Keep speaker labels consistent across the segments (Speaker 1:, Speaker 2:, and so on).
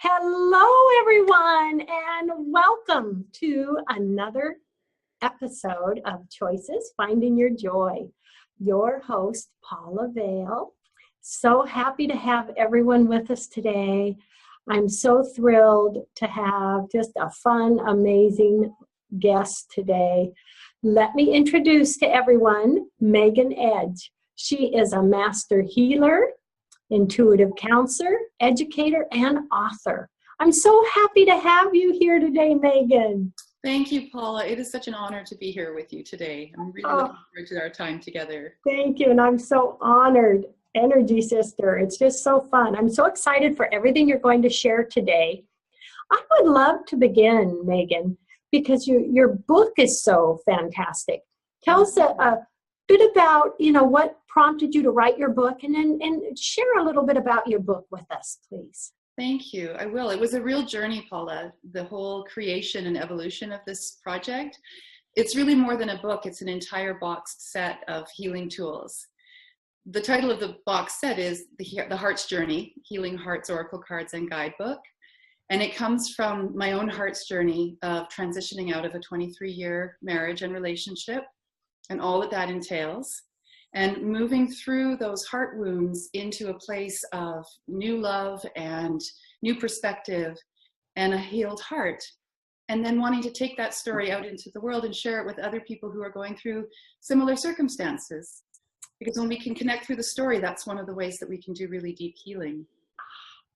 Speaker 1: Hello, everyone, and welcome to another episode of Choices Finding Your Joy. Your host, Paula Vail. So happy to have everyone with us today. I'm so thrilled to have just a fun, amazing guest today. Let me introduce to everyone Megan Edge. She is a master healer, intuitive counselor, educator, and author. I'm so happy to have you here today, Megan.
Speaker 2: Thank you, Paula. It is such an honor to be here with you today. I'm really looking forward to our time together.
Speaker 1: Thank you, and I'm so honored. Energy sister, it's just so fun. I'm so excited for everything you're going to share today. I would love to begin, Megan, because your book is so fantastic. Tell us a bit about, what prompted you to write your book, and share a little bit about your book with us, please.
Speaker 2: Thank you. I will. It was a real journey, Paula, the whole creation and evolution of this project. It's really more than a book. It's an entire boxed set of healing tools. The title of the box set is The Heart's Journey, Healing Hearts, Oracle Cards, and Guidebook. And it comes from my own heart's journey of transitioning out of a 23-year marriage and relationship and all that entails, and moving through those heart wounds into a place of new love and new perspective and a healed heart. And then wanting to take that story out into the world and share it with other people who are going through similar circumstances. Because when we can connect through the story, that's one of the ways that we can do really deep healing.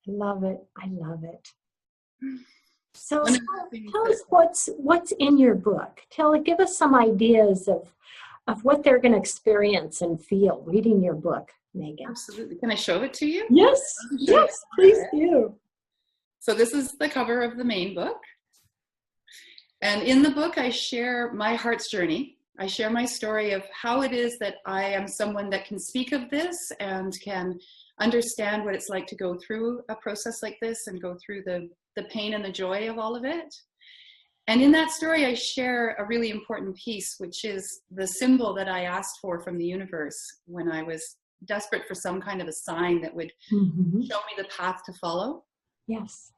Speaker 1: I love it. I love it. So tell us what's in your book. Give us some ideas of what they're going to experience and feel reading your book, Megan.
Speaker 2: Absolutely. Can I show it to you?
Speaker 1: Yes, yes, please do.
Speaker 2: So this is the cover of the main book. And in the book, I share my heart's journey. I share my story of how it is that I am someone that can speak of this and can understand what it's like to go through a process like this and go through the pain and the joy of all of it. And in that story, I share a really important piece, which is the symbol that I asked for from the universe when I was desperate for some kind of a sign that would show me the path to follow.
Speaker 1: Yes.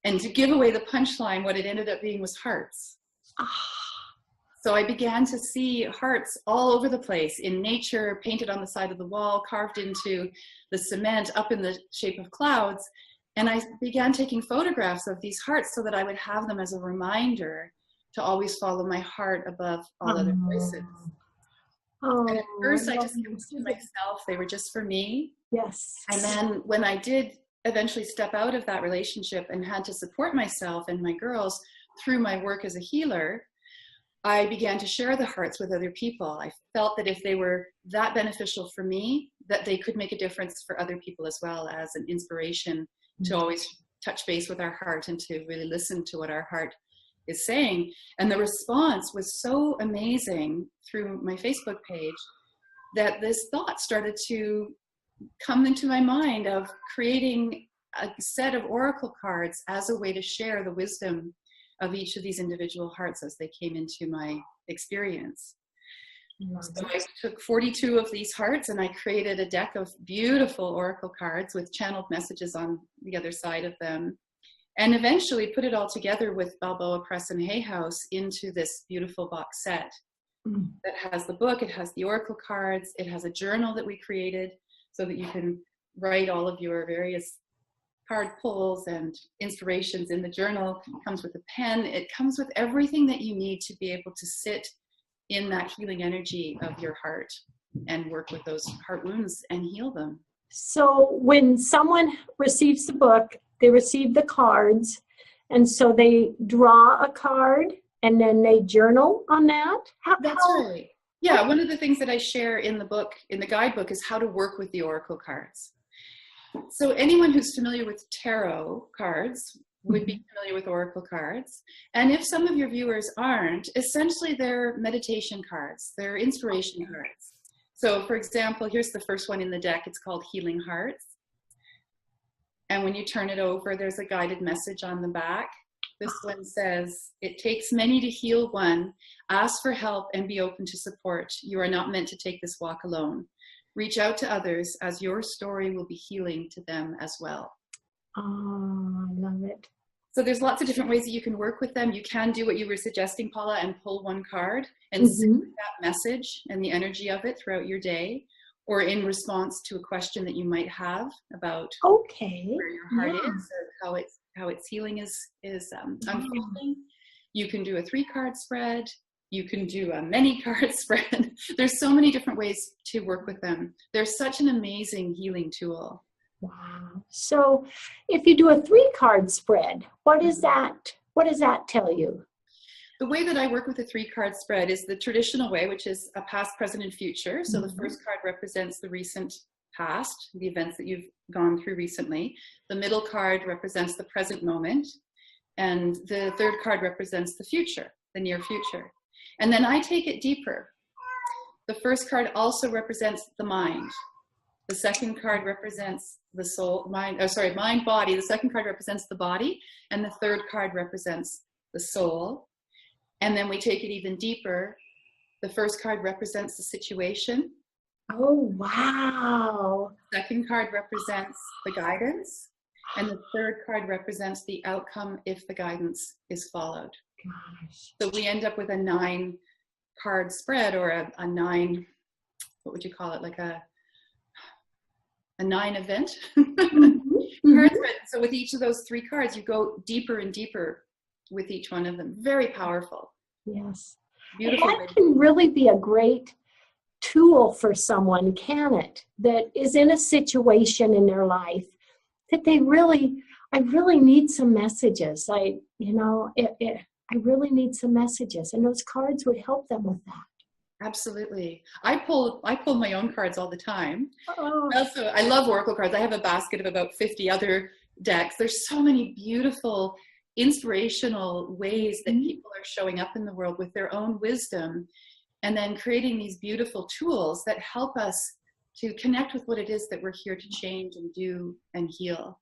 Speaker 2: And to give away the punchline, what it ended up being was hearts. So I began to see hearts all over the place in nature, painted on the side of the wall, carved into the cement, up in the shape of clouds. And I began taking photographs of these hearts so that I would have them as a reminder to always follow my heart above all other voices. And at first I just kept them to myself. They were just for me.
Speaker 1: Yes.
Speaker 2: And then when I did eventually step out of that relationship and had to support myself and my girls through my work as a healer, I began to share the hearts with other people. I felt that if they were that beneficial for me, that they could make a difference for other people as well, as an inspiration to always touch base with our heart and to really listen to what our heart is saying. And the response was so amazing through my Facebook page that this thought started to come into my mind of creating a set of oracle cards as a way to share the wisdom of each of these individual hearts as they came into my experience. So I took 42 of these hearts and I created a deck of beautiful oracle cards with channeled messages on the other side of them, and eventually put it all together with Balboa Press and Hay House into this beautiful box set that has the book, it has the oracle cards, it has a journal that we created so that you can write all of your various card pulls and inspirations in the journal. It comes with a pen. It comes with everything that you need to be able to sit in that healing energy of your heart and work with those heart wounds and heal them.
Speaker 1: So when someone receives the book, they receive the cards, and so they draw a card and then they journal on that?
Speaker 2: That's right. Yeah, one of the things that I share in the book, in the guidebook, is how to work with the oracle cards. So anyone who's familiar with tarot cards would be familiar with oracle cards. And if some of your viewers aren't, essentially they're meditation cards, they're inspiration cards. So for example, here's the first one in the deck. It's called Healing Hearts. And when you turn it over, there's a guided message on the back. This one says, "It takes many to heal one. Ask for help and be open to support. You are not meant to take this walk alone. Reach out to others as your story will be healing to them as well."
Speaker 1: Oh, I love love it.
Speaker 2: So there's lots of different ways that you can work with them. You can do what you were suggesting, Paula, and pull one card and sit with that message and the energy of it throughout your day, or in response to a question that you might have about where your heart is, or how its healing is unfolding. You can do a 3-card spread. You can do a many card spread. There's so many different ways to work with them. They're such an amazing healing tool.
Speaker 1: Wow. So if you do a 3-card spread, what is that? What does that tell you?
Speaker 2: The way that I work with a 3-card spread is the traditional way, which is a past, present, and future. So the first card represents the recent past, the events that you've gone through recently. The middle card represents the present moment. And the 3rd card represents the future, the near future. And then I take it deeper. The first card also represents the mind. The second card represents the soul, mind, body. The second card represents the body. And the 3rd card represents the soul. And then we take it even deeper. The first card represents the situation.
Speaker 1: Oh, wow.
Speaker 2: Second card represents the guidance. And the 3rd card represents the outcome if the guidance is followed.
Speaker 1: Gosh.
Speaker 2: So we end up with a 9-card spread, or a 9, what would you call it? Like a 9 event card spread. So with each of those 3 cards, you go deeper and deeper with each one of them. Very powerful.
Speaker 1: Yes.
Speaker 2: Beautiful.
Speaker 1: And that can really be a great tool for someone, can it? That is in a situation in their life that I really need some messages. I really need some messages, and those cards would help them with that.
Speaker 2: Absolutely. I pull my own cards all the time.
Speaker 1: Oh.
Speaker 2: Also, I love oracle cards. I have a basket of about 50 other decks. There's so many beautiful, inspirational ways that people are showing up in the world with their own wisdom, and then creating these beautiful tools that help us to connect with what it is that we're here to change and do and heal.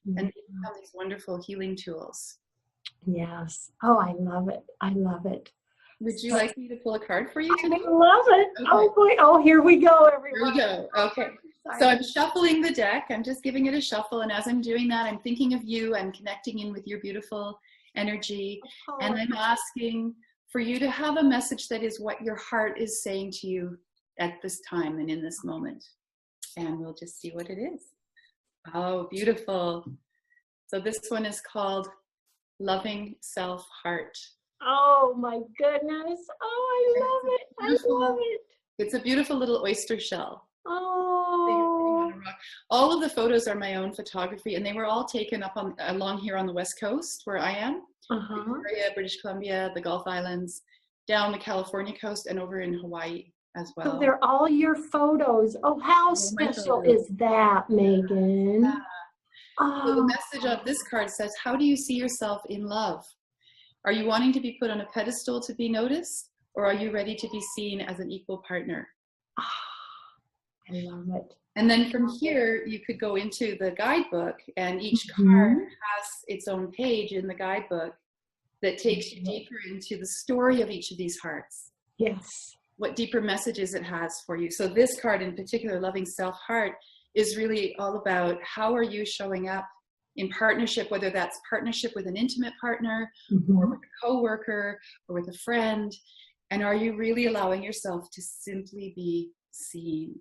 Speaker 2: And they become these wonderful healing tools.
Speaker 1: Yes. Oh, I love it. I love it.
Speaker 2: Would you like me to pull a card for you today?
Speaker 1: I love it. Okay. Oh, boy. Oh, here we go, everyone.
Speaker 2: Here we go. Okay. So I'm shuffling the deck. I'm just giving it a shuffle. And as I'm doing that, I'm thinking of you. I'm connecting in with your beautiful energy. And I'm asking for you to have a message that is what your heart is saying to you at this time and in this moment. And we'll just see what it is. Oh, beautiful. So this one is called Loving Self-Heart.
Speaker 1: Oh, my goodness. Oh, I love it. I love it.
Speaker 2: It's a beautiful little oyster shell.
Speaker 1: Oh.
Speaker 2: All of the photos are my own photography, and they were all taken up along here on the West Coast where I am. Victoria, British Columbia, the Gulf Islands, down the California coast, and over in Hawaii as well.
Speaker 1: So they're all your photos. Oh, how special is that, Megan?
Speaker 2: Yeah. So the message of this card says, how do you see yourself in love? Are you wanting to be put on a pedestal to be noticed, or are you ready to be seen as an equal partner?
Speaker 1: I love it.
Speaker 2: And then from here, you could go into the guidebook, and each card has its own page in the guidebook that takes you deeper into the story of each of these hearts.
Speaker 1: Yes.
Speaker 2: What deeper messages it has for you. So this card in particular, Loving Self-Heart, is really all about how are you showing up in partnership, whether that's partnership with an intimate partner, or with a coworker, or with a friend. And are you really allowing yourself to simply be seen?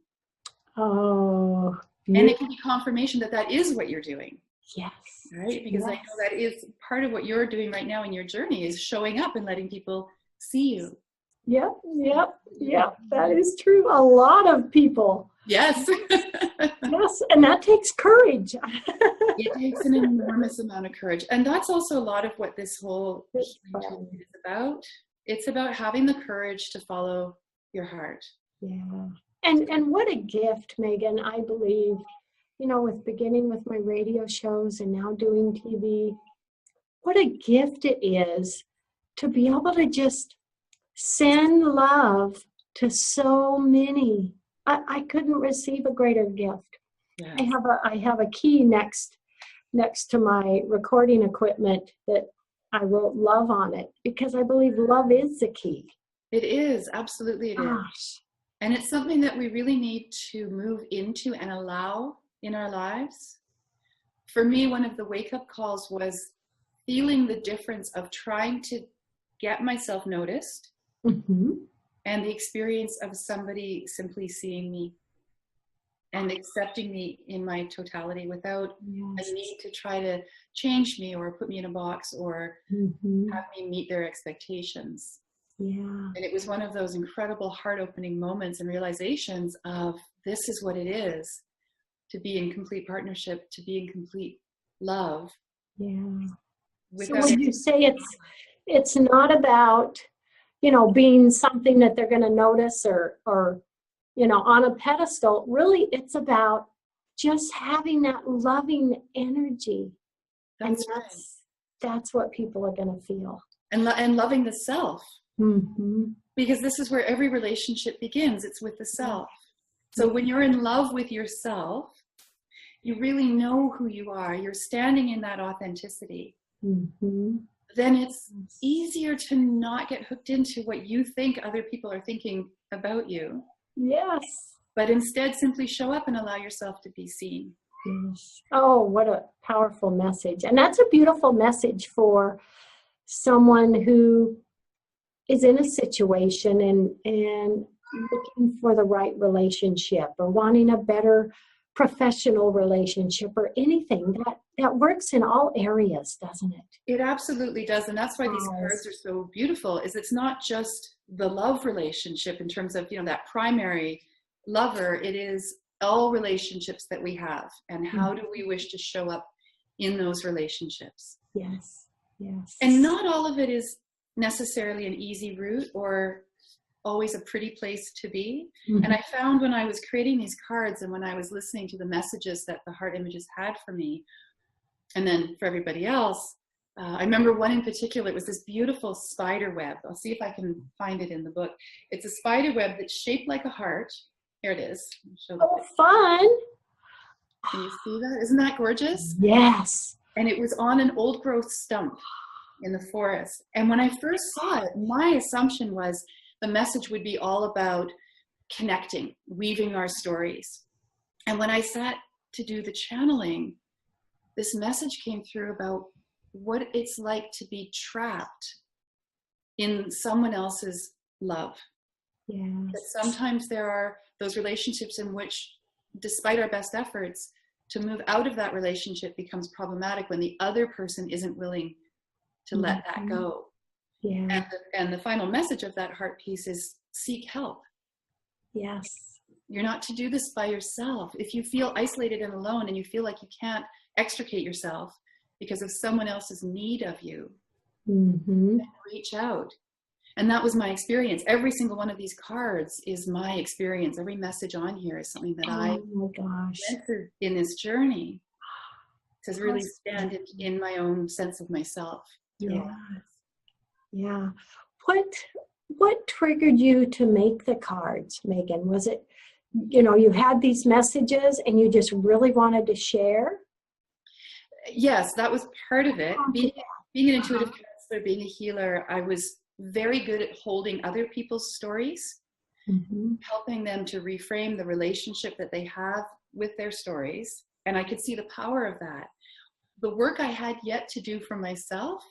Speaker 1: Oh,
Speaker 2: beautiful. And it can be confirmation that that is what you're doing.
Speaker 1: Yes.
Speaker 2: Right? Because I know that is part of what you're doing right now in your journey, is showing up and letting people see you.
Speaker 1: Yep. That is true. A lot of people.
Speaker 2: Yes.
Speaker 1: Yes, and that takes courage.
Speaker 2: It takes an enormous amount of courage. And that's also a lot of what this whole healing is about. It's about having the courage to follow your heart.
Speaker 1: Yeah. And what a gift, Megan, I believe, with beginning with my radio shows and now doing TV, what a gift it is to be able to just send love to so many. I couldn't receive a greater gift. Yes. I have a key next to my recording equipment that I wrote love on it, because I believe love is the key.
Speaker 2: It is, absolutely it is. And it's something that we really need to move into and allow in our lives for me, one of the wake-up calls was feeling the difference of trying to get myself noticed and the experience of somebody simply seeing me and accepting me in my totality without a need to try to change me or put me in a box or have me meet their expectations. And it was one of those incredible heart-opening moments and realizations of this is what it is to be in complete partnership, to be in complete love.
Speaker 1: So would you say it's not about, you know, being something that they're going to notice or, you know, on a pedestal? Really, it's about just having that loving energy. That's what people are going to feel. And
Speaker 2: loving the self. Because this is where every relationship begins. It's with the self. So when you're in love with yourself, you really know who you are. You're standing in that authenticity. Then it's easier to not get hooked into what you think other people are thinking about you. But instead simply show up and allow yourself to be seen.
Speaker 1: Oh, what a powerful message. And that's a beautiful message for someone who is in a situation and looking for the right relationship or wanting a better professional relationship or anything that works in all areas, doesn't it?
Speaker 2: It absolutely does. And that's why these cards are so beautiful, is it's not just the love relationship in terms of, you know, that primary lover. It is all relationships that we have, and how do we wish to show up in those relationships. And not all of it is necessarily an easy route or always a pretty place to be. And I found when I was creating these cards and when I was listening to the messages that the heart images had for me, and then for everybody else, I remember one in particular. It was this beautiful spider web. I'll see if I can find it in the book. It's a spider web that's shaped like a heart. Here it is.
Speaker 1: Oh, fun.
Speaker 2: Can you see that? Isn't that gorgeous?
Speaker 1: Yes.
Speaker 2: And it was on an old growth stump in the forest. And when I first saw it, my assumption was the message would be all about connecting, weaving our stories. And when I sat to do the channeling, this message came through about what it's like to be trapped in someone else's love. That sometimes there are those relationships in which, despite our best efforts, to move out of that relationship becomes problematic when the other person isn't willing to let that go. And the final message of that heart piece is seek help. You're not to do this by yourself. If you feel isolated and alone and you feel like you can't extricate yourself because of someone else's need of you, then reach out. And that was my experience. Every single one of these cards is my experience. Every message on here is something that I went through in this journey to really stand in my own sense of myself. What triggered you to make the cards, Megan? Was it, you know, you had these messages and you just really wanted to share? Yes, that was part of it. Being an intuitive counselor, being a healer, I was very good at holding other people's stories, helping them to reframe the relationship that they have with their stories. And I could see the power of that. The work I had yet to do for myself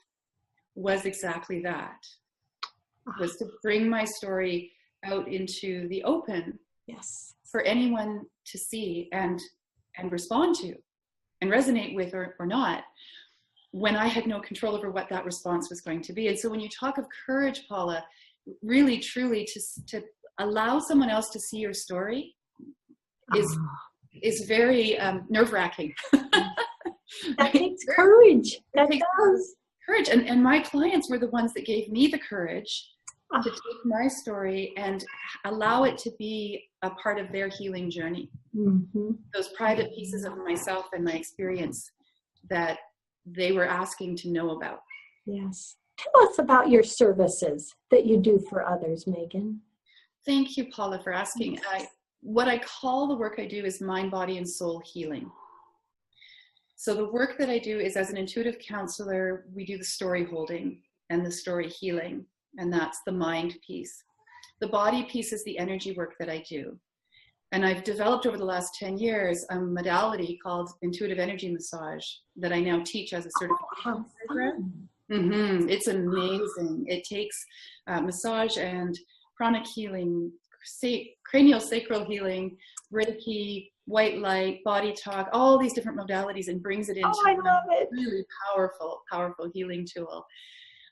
Speaker 2: was exactly that, was to bring my story out into the open for anyone to see and respond to and resonate with or not, when I had no control over what that response was going to be. And so when you talk of courage, Paula, really, truly to allow someone else to see your story is very nerve-wracking.
Speaker 1: That takes courage. That does.
Speaker 2: Courage. And my clients were the ones that gave me the courage to take my story and allow it to be a part of their healing journey. Those private pieces of myself and my experience that they were asking to know about.
Speaker 1: Tell us about your services that you do for others, Megan.
Speaker 2: Thank you, Paula, for asking. What I call the work I do is mind, body, and soul healing. So the work that I do is, as an intuitive counselor, we do the story holding and the story healing, and that's the mind piece. The body piece is the energy work that I do. And I've developed over the last 10 years a modality called intuitive energy massage that I now teach as a certification program. It's amazing. It takes massage and pranic healing, cranial sacral healing, Reiki, white light, body talk, all these different modalities, and brings it into a really powerful healing tool.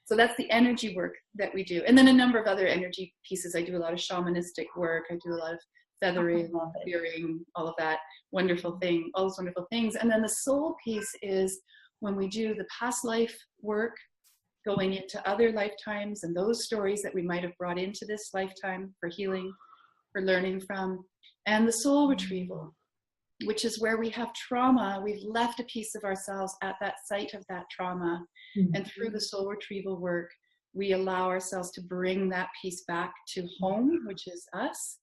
Speaker 2: So that's the energy work that we do. And then a number of other energy pieces. I do a lot of shamanistic work. I do a lot of feathering, clearing, all of that all those wonderful things. And then the soul piece is when we do the past life work, going into other lifetimes and those stories that we might have brought into this lifetime for healing, for learning from, and the soul retrieval, which is where we have trauma. We've left a piece of ourselves at that site of that trauma. And through the soul retrieval work, we allow ourselves to bring that piece back to home, which is us,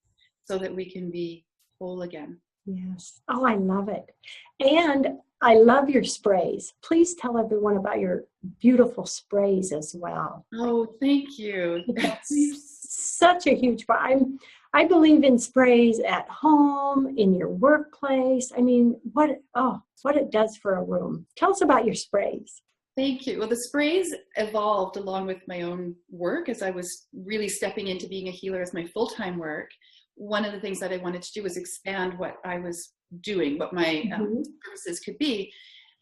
Speaker 2: so that we can be whole again.
Speaker 1: Yes. Oh, I love it. And I love your sprays. Please tell everyone about your beautiful sprays as well.
Speaker 2: Oh, thank you.
Speaker 1: That's such a huge part. I believe in sprays at home, in your workplace. I mean, what it does for a room. Tell us about your sprays.
Speaker 2: Thank you. Well, the sprays evolved along with my own work as I was really stepping into being a healer as my full-time work. One of the things that I wanted to do was expand what I was doing, what my services could be.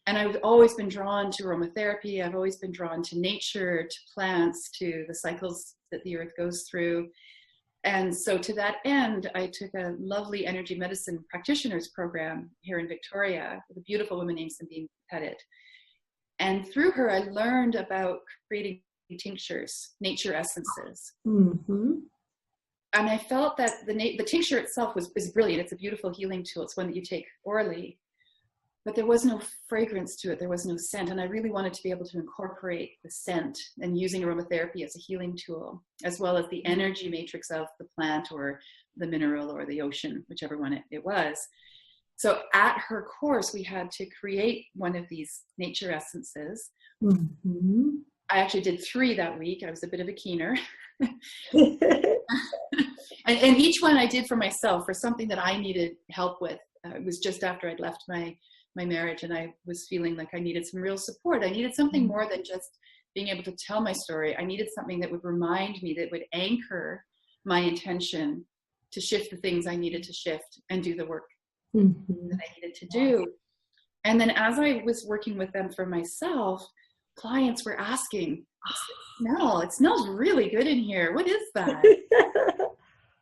Speaker 2: And I've always been drawn to aromatherapy. I've always been drawn to nature, to plants, to the cycles that the earth goes through. And so to that end, I took a lovely energy medicine practitioners program here in Victoria with a beautiful woman named Sabine Pettit. And through her, I learned about creating tinctures, nature essences. And I felt that the tincture itself is brilliant. It's a beautiful healing tool. It's one that you take orally. But there was no fragrance to it. There was no scent. And I really wanted to be able to incorporate the scent and using aromatherapy as a healing tool, as well as the energy matrix of the plant or the mineral or the ocean, whichever one it was. So at her course, we had to create one of these nature essences. I actually did 3 that week. I was a bit of a keener. And each one I did for myself, for something that I needed help with. It was just after I'd left my marriage and I was feeling like I needed some real support. I needed something more than just being able to tell my story. I needed something that would remind me, that would anchor my intention to shift the things I needed to shift and do the work that I needed to do. And then as I was working with them for myself, clients were asking, it smells really good in here. What is that?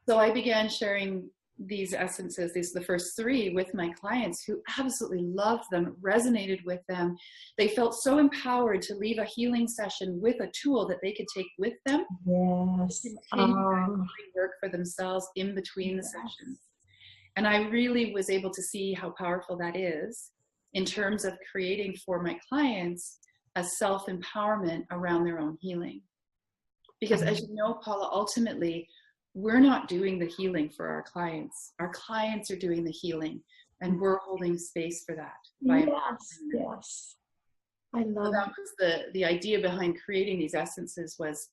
Speaker 2: So I began sharing these essences, the first 3 with my clients who absolutely loved them, resonated with them. They felt so empowered to leave a healing session with a tool that they could take with them.
Speaker 1: Yes.
Speaker 2: Continue work for themselves in between the sessions. And I really was able to see how powerful that is in terms of creating for my clients a self-empowerment around their own healing. Because as you know, Paula, ultimately, we're not doing the healing for our clients. Our clients are doing the healing, and we're holding space for that.
Speaker 1: Yes. I love
Speaker 2: that was the idea behind creating these essences, was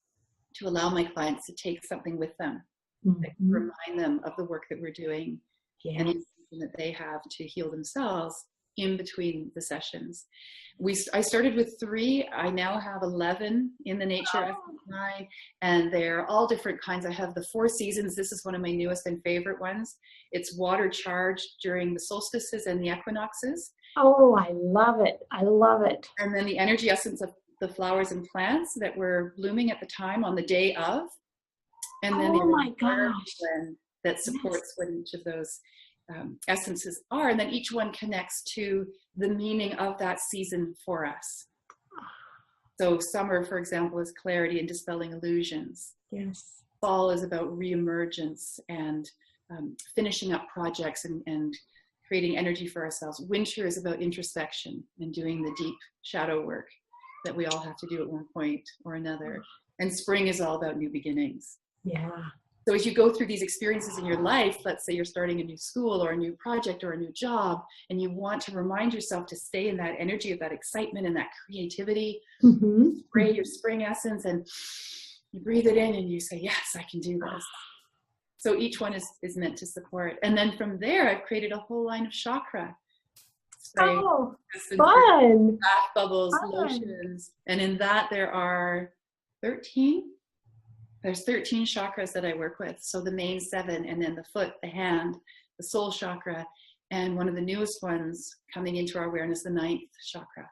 Speaker 2: to allow my clients to take something with them that can remind them of the work that we're doing and the intention that they have to heal themselves in between the sessions. I started with 3. I now have 11 in the nature essence line, and they're all different kinds. I have the 4 seasons. This is one of my newest and favorite ones. It's water charged during the solstices and the equinoxes.
Speaker 1: Oh, I love it. I love it.
Speaker 2: And then the energy essence of the flowers and plants that were blooming at the time on the day of. And then blend that supports what each of those essences are, and then each one connects to the meaning of that season for us. So summer, for example, is clarity and dispelling illusions.
Speaker 1: Yes.
Speaker 2: Fall is about reemergence and finishing up projects and creating energy for ourselves. Winter is about introspection and doing the deep shadow work that we all have to do at one point or another. And spring is all about new beginnings.
Speaker 1: Yeah.
Speaker 2: So as you go through these experiences in your life, let's say you're starting a new school or a new project or a new job, and you want to remind yourself to stay in that energy of that excitement and that creativity, spray your spring essence and you breathe it in and you say, yes, I can do this. So each one is meant to support. And then from there, I've created a whole line of chakra spray,
Speaker 1: Oh, fun.
Speaker 2: bath bubbles,
Speaker 1: Fun.
Speaker 2: lotions. And in that there are 13. There's 13 chakras that I work with. So the main 7, and then the foot, the hand, the soul chakra, and one of the newest ones coming into our awareness, the 9th chakra,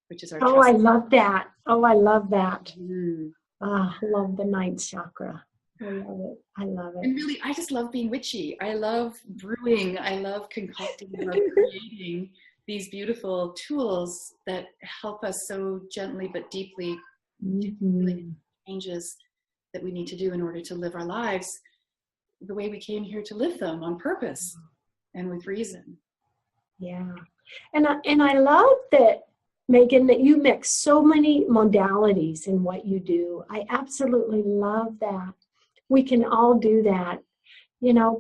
Speaker 2: which is our
Speaker 1: Oh,
Speaker 2: trust.
Speaker 1: I love that. Oh, I love that.
Speaker 2: Mm.
Speaker 1: Ah, I love the 9th chakra. I love it. I love it.
Speaker 2: And really, I just love being witchy. I love brewing. I love concocting. I love creating these beautiful tools that help us so gently but deeply
Speaker 1: Mm-hmm.
Speaker 2: changes that we need to do in order to live our lives the way we came here to live them, on purpose and with reason.
Speaker 1: Yeah. And I love that, Megan, that you mix so many modalities in what you do. I absolutely love that. We can all do that.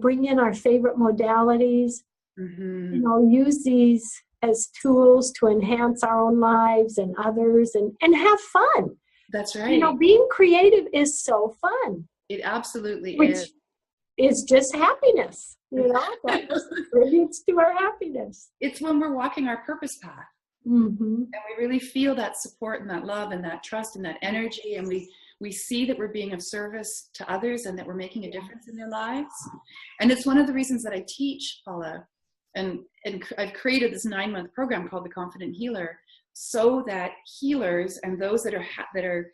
Speaker 1: Bring in our favorite modalities, use these as tools to enhance our own lives and others, and have fun.
Speaker 2: That's right.
Speaker 1: Being creative is so fun.
Speaker 2: It absolutely
Speaker 1: Which
Speaker 2: is.
Speaker 1: It's just happiness, that contributes to our happiness.
Speaker 2: It's when we're walking our purpose path.
Speaker 1: Mm-hmm.
Speaker 2: And we really feel that support and that love and that trust and that energy, and we see that we're being of service to others and that we're making a difference in their lives. And it's one of the reasons that I teach, Paula, and I've created this 9-month program called the Confident Healer, so that healers and those that are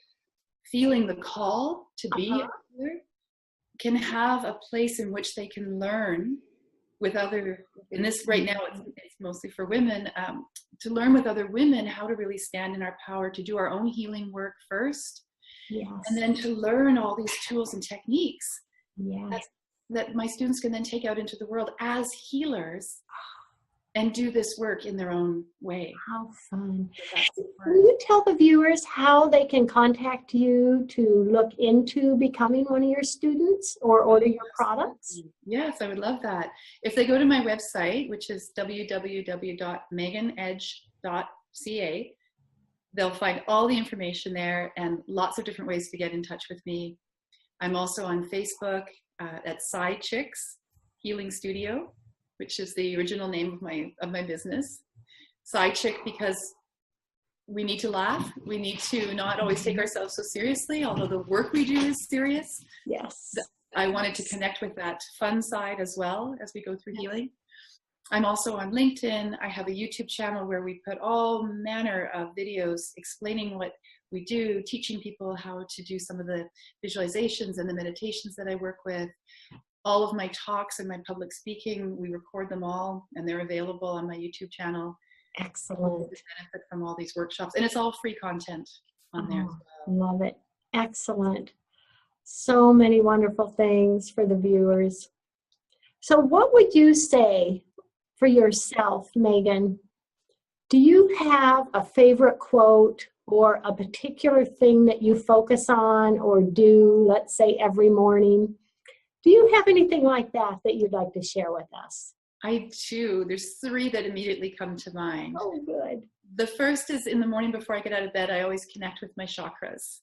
Speaker 2: feeling the call to be a healer can have a place in which they can learn with other, in this right now it's mostly for women, to learn with other women how to really stand in our power, to do our own healing work first. Yes. And then to learn all these tools and techniques that my students can then take out into the world as healers and do this work in their own way.
Speaker 1: How fun. Can you tell the viewers how they can contact you to look into becoming one of your students or order your products?
Speaker 2: Yes, I would love that. If they go to my website, which is www.meganedge.ca, they'll find all the information there and lots of different ways to get in touch with me. I'm also on Facebook at Side Chicks Healing Studio, which is the original name of my business. Side Chick, because we need to laugh. We need to not always take ourselves so seriously, although the work we do is serious.
Speaker 1: Yes.
Speaker 2: I wanted to connect with that fun side as well as we go through healing. I'm also on LinkedIn. I have a YouTube channel where we put all manner of videos explaining what we do, teaching people how to do some of the visualizations and the meditations that I work with. All of my talks and my public speaking, we record them all, and they're available on my YouTube channel.
Speaker 1: Excellent.
Speaker 2: Benefit from all these workshops, and it's all free content on there.
Speaker 1: Love it. Excellent. So many wonderful things for the viewers. So what would you say for yourself, Megan? Do you have a favorite quote or a particular thing that you focus on or do, let's say, every morning? Do you have anything like that you'd like to share with us?
Speaker 2: I do. There's 3 that immediately come to mind.
Speaker 1: Oh, good.
Speaker 2: The first is in the morning before I get out of bed, I always connect with my chakras.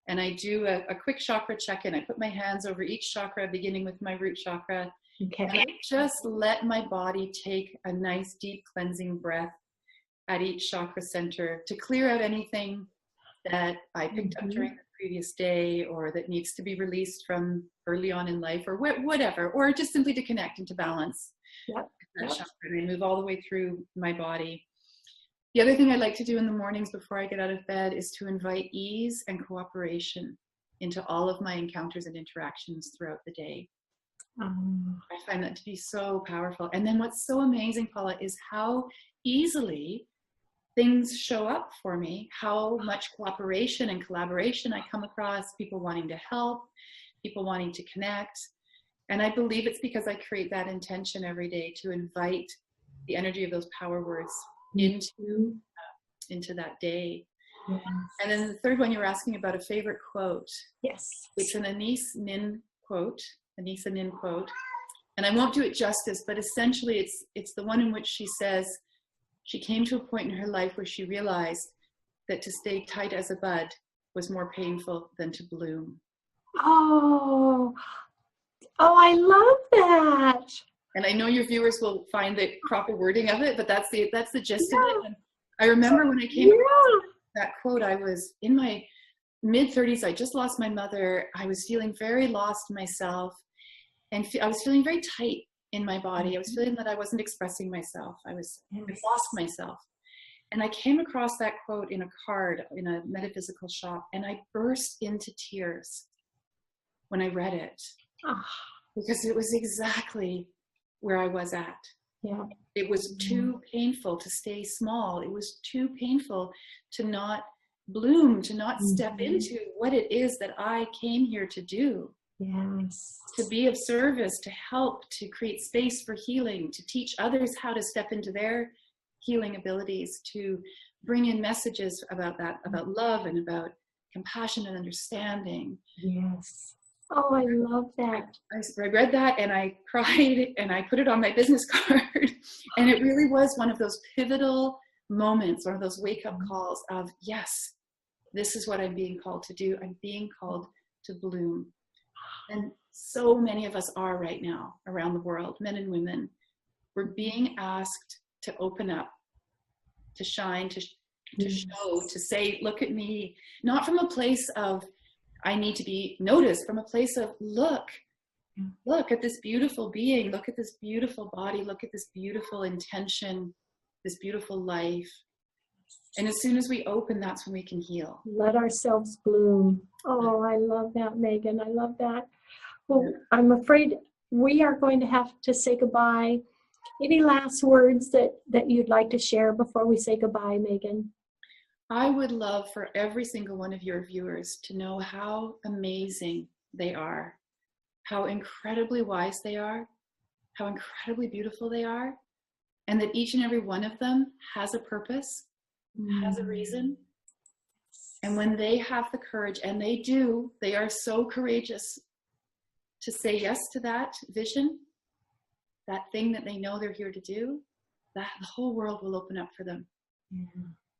Speaker 2: And I do a quick chakra check-in. I put my hands over each chakra, beginning with my root chakra. Okay. And I just let my body take a nice, deep cleansing breath at each chakra center to clear out anything that I picked up during the previous day, or that needs to be released from early on in life, or whatever, or just simply to connect and to balance that chakra. And I move all the way through my body. The other thing I like to do in the mornings before I get out of bed is to invite ease and cooperation into all of my encounters and interactions throughout the day. I find that to be so powerful. And then what's so amazing, Paula, is how easily things show up for me, how much cooperation and collaboration I come across, people wanting to help, people wanting to connect. And I believe it's because I create that intention every day to invite the energy of those power words into that day. Yes. And then the third one, you were asking about a favorite quote.
Speaker 1: Yes.
Speaker 2: It's an Anissa Nin quote. And I won't do it justice, but essentially it's the one in which she says, she came to a point in her life where she realized that to stay tight as a bud was more painful than to bloom.
Speaker 1: Oh, Oh, I love that.
Speaker 2: And I know your viewers will find the proper wording of it, but that's the gist of
Speaker 1: Yeah.
Speaker 2: it. And I remember when I came
Speaker 1: Yeah.
Speaker 2: across that quote, I was in my mid-30s. I just lost my mother. I was feeling very lost myself, and I was feeling very tight in my body. I was feeling that I wasn't expressing myself. I lost myself. And I came across that quote in a card in a metaphysical shop, and I burst into tears when I read it, because it was exactly where I was at.
Speaker 1: Yeah.
Speaker 2: It was too painful to stay small. It was too painful to not bloom, to not step into what it is that I came here to do.
Speaker 1: Yes.
Speaker 2: To be of service, to help, to create space for healing, to teach others how to step into their healing abilities, to bring in messages about that, about love and about compassion and understanding.
Speaker 1: Yes. Oh, I love that.
Speaker 2: I read that and I cried and I put it on my business card. And it really was one of those pivotal moments, one of those wake-up calls of, yes, this is what I'm being called to do. I'm being called to bloom. And so many of us are right now around the world, men and women. We're being asked to open up, to shine, to show, to say, look at me, not from a place of, I need to be noticed, from a place of, look at this beautiful being, look at this beautiful body, look at this beautiful intention, this beautiful life. And as soon as we open, that's when we can heal.
Speaker 1: Let ourselves bloom. Oh, I love that, Megan. I love that. Well, I'm afraid we are going to have to say goodbye. Any last words that you'd like to share before we say goodbye, Megan?
Speaker 2: I would love for every single one of your viewers to know how amazing they are, how incredibly wise they are, how incredibly beautiful they are, and that each and every one of them has a purpose, has a reason. And when they have the courage, and they do, they are so courageous to say yes to that vision, that thing that they know they're here to do, that the whole world will open up for them.
Speaker 1: Yeah.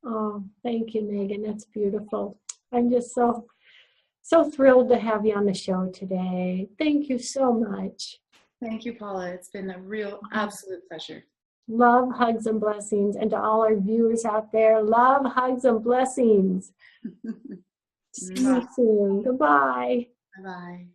Speaker 1: Oh, thank you, Megan. That's beautiful. I'm just so thrilled to have you on the show today. Thank you so much.
Speaker 2: Thank you, Paula. It's been a real, absolute pleasure.
Speaker 1: Love, hugs, and blessings. And to all our viewers out there, love, hugs, and blessings. See you soon. Goodbye.
Speaker 2: Bye-bye.